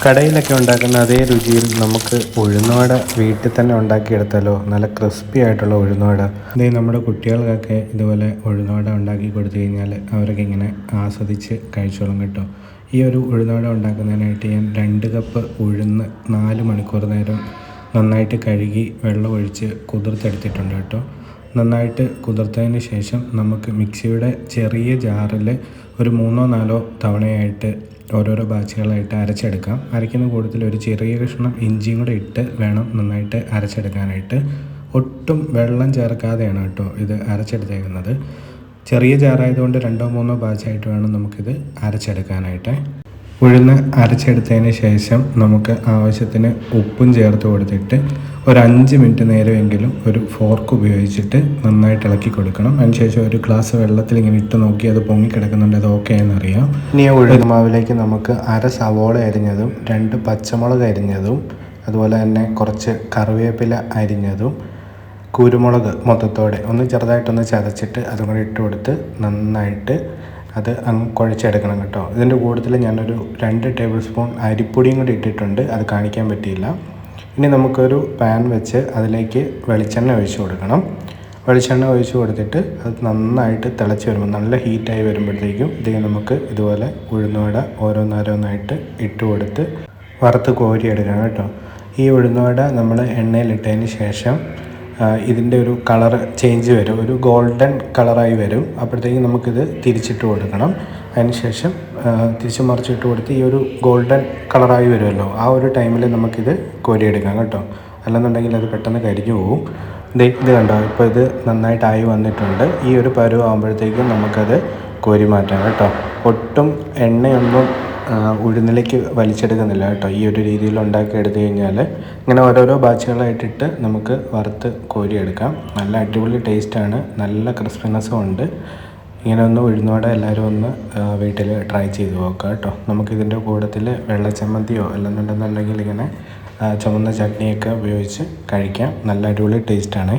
കടയിലൊക്കെ ഉണ്ടാക്കുന്ന അതേ രുചിയിൽ നമുക്ക് ഉഴുന്നുവട വീട്ടിൽ തന്നെ ഉണ്ടാക്കിയെടുത്താലോ. നല്ല ക്രിസ്പി ആയിട്ടുള്ള ഉഴുന്നുവട. നമ്മുടെ കുട്ടികൾക്കൊക്കെ ഇതുപോലെ ഉഴുന്നുവട ഉണ്ടാക്കി കൊടുത്തു കഴിഞ്ഞാൽ അവരൊക്കെ ഇങ്ങനെ ആസ്വദിച്ച് കഴിച്ചോളും കേട്ടോ. ഈ ഒരു ഉഴുന്നുവട ഉണ്ടാക്കുന്നതിനായിട്ട് ഞാൻ 2 കപ്പ് ഉഴുന്ന് 4 മണിക്കൂർ നേരം നന്നായിട്ട് കഴുകി വെള്ളമൊഴിച്ച് കുതിർത്തെടുത്തിട്ടുണ്ട് കേട്ടോ. നന്നായിട്ട് കുതിർത്തതിന് ശേഷം നമുക്ക് മിക്സിയുടെ ചെറിയ ജാറിൽ ഒരു 3-4 തവണയായിട്ട് ഓരോരോ ബാച്ചുകളായിട്ട് അരച്ചെടുക്കാം. അരയ്ക്കുന്ന കൂട്ടത്തിൽ ഒരു ചെറിയ കഷ്ണം ഇഞ്ചിയും കൂടെ ഇട്ട് വേണം നന്നായിട്ട് അരച്ചെടുക്കാനായിട്ട്. ഒട്ടും വെള്ളം ചേർക്കാതെയാണ് കേട്ടോ ഇത് അരച്ചെടുത്തേക്കുന്നത്. ചെറിയ ജാറായതുകൊണ്ട് 2-3 ബാച്ചായിട്ട് വേണം നമുക്കിത് അരച്ചെടുക്കാനായിട്ട്. ഉഴുന്ന് അരച്ചെടുത്തതിന് ശേഷം നമുക്ക് ആവശ്യത്തിന് ഉപ്പും ചേർത്ത് കൊടുത്തിട്ട് ഒരു 5 മിനിറ്റ് നേരമെങ്കിലും ഒരു ഫോർക്ക് ഉപയോഗിച്ചിട്ട് നന്നായിട്ട് ഇളക്കി കൊടുക്കണം. അതിനുശേഷം ഒരു ഗ്ലാസ് വെള്ളത്തിൽ ഇങ്ങനെ ഇട്ട് നോക്കി അത് പൊങ്ങിക്കിടക്കുന്നുണ്ട്, അത് ഓക്കെ എന്നറിയാം. ഇനി ഉഴുന്ന് മാവിലേക്ക് നമുക്ക് 1/2 സവോള അരിഞ്ഞതും 2 പച്ചമുളക് അരിഞ്ഞതും അതുപോലെ തന്നെ കുറച്ച് കറിവേപ്പില അരിഞ്ഞതും കുരുമുളക് മൊത്തത്തോടെ ഒന്ന് ചെറുതായിട്ടൊന്ന് ചതച്ചിട്ട് അതും കൂടി ഇട്ട് കൊടുത്ത് നന്നായിട്ട് അത് അങ്ങ് കുഴച്ചെടുക്കണം കേട്ടോ. ഇതിൻ്റെ കൂട്ടത്തിൽ ഞാനൊരു 2 ടേബിൾ സ്പൂൺ അരിപ്പൊടിയും കൂടി ഇട്ടിട്ടുണ്ട്, അത് കാണിക്കാൻ പറ്റിയില്ല. ഇനി നമുക്കൊരു പാൻ വെച്ച് അതിലേക്ക് വെളിച്ചെണ്ണ ഒഴിച്ച് കൊടുക്കണം. വെളിച്ചെണ്ണ ഒഴിച്ച് കൊടുത്തിട്ട് അത് നന്നായിട്ട് തിളച്ച് വരുമ്പോൾ നല്ല ഹീറ്റായി വരുമ്പോഴത്തേക്കും നമുക്ക് ഇതുപോലെ ഉഴുന്നുവട ഓരോന്നോരോന്നായിട്ട് ഇട്ട് കൊടുത്ത് വറുത്ത് കോരിയെടുക്കണം കേട്ടോ. ഈ ഉഴുന്നുവട നമ്മൾ എണ്ണയിലിട്ടതിന് ശേഷം ഇതിൻ്റെ ഒരു കളർ ചേഞ്ച് വരും, ഒരു ഗോൾഡൻ കളറായി വരും. അപ്പോഴത്തേക്കും നമുക്കിത് തിരിച്ചിട്ട് കൊടുക്കണം. അതിനുശേഷം തിരിച്ച് മറിച്ചിട്ട് കൊടുത്ത് ഈ ഒരു ഗോൾഡൻ കളറായി വരുമല്ലോ, ആ ഒരു ടൈമിൽ നമുക്കിത് കോരിയെടുക്കാം കേട്ടോ. അല്ലെന്നുണ്ടെങ്കിൽ അത് പെട്ടെന്ന് കരിഞ്ഞു പോകും. ഇത് കണ്ടോ, ഇപ്പോൾ ഇത് നന്നായിട്ടായി വന്നിട്ടുണ്ട്. ഈ ഒരു പരുവാകുമ്പോഴത്തേക്കും നമുക്കത് കോരി മാറ്റാം കേട്ടോ. ഒട്ടും എണ്ണയൊന്നും ഉഴുന്നിലേക്ക് വലിച്ചെടുക്കുന്നില്ല കേട്ടോ. ഈ ഒരു രീതിയിൽ ഉണ്ടാക്കി എടുത്തു കഴിഞ്ഞാൽ ഇങ്ങനെ ഓരോരോ ബാച്ചുകളായിട്ടിട്ട് നമുക്ക് വറുത്ത് കോരിയെടുക്കാം. നല്ല അടിപൊളി ടേസ്റ്റാണ്, നല്ല ക്രിസ്പിനെസ്സും ഉണ്ട്. ഇങ്ങനെ ഒന്ന് ഉഴുന്നുവട എല്ലാവരും ഒന്ന് വീട്ടിൽ ട്രൈ ചെയ്ത് നോക്കാം കേട്ടോ. നമുക്കിതിൻ്റെ കൂട്ടത്തിൽ വെള്ളച്ചമ്മന്തിയോ അല്ലെന്നുണ്ടെന്നുണ്ടെങ്കിൽ ഇങ്ങനെ ചുവന്ന ചട്നിയൊക്കെ ഉപയോഗിച്ച് കഴിക്കാം. നല്ല അടിപൊളി ടേസ്റ്റാണ്.